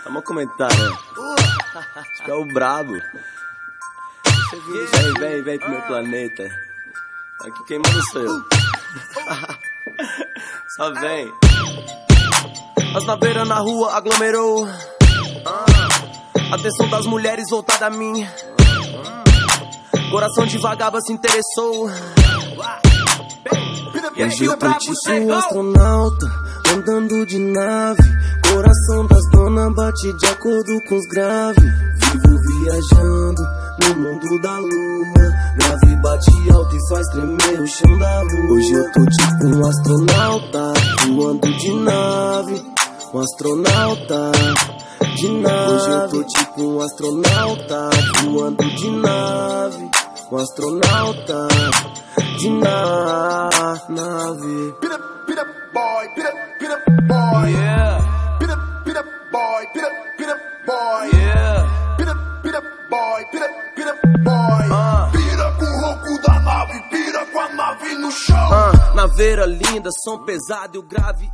Dá um comentário. Tipo, é o brabo. Vem pro meu planeta. Aqui quem manda sou eu. Só vem. As naveiras na rua aglomerou. Atenção das mulheres voltada a mim. Coração de vagaba se interessou. Hoje eu tô tipo astronauta, andando de nave. Coração das donas bate de acordo com os graves. Vivo viajando no mundo da lua. Grave bate alto e faz tremer o chão da rua. Hoje eu tô tipo um astronauta, voando de nave. Um astronauta de nave. Hoje eu tô tipo um astronauta, voando de nave. Um astronauta de nave. Pit up boy, boy. Yeah. Pit up boy, boy. Yeah. Pit up boy, boy. Pira com o ronco da nave, pira com a nave no chão. Naveira linda, som pesado e o grave.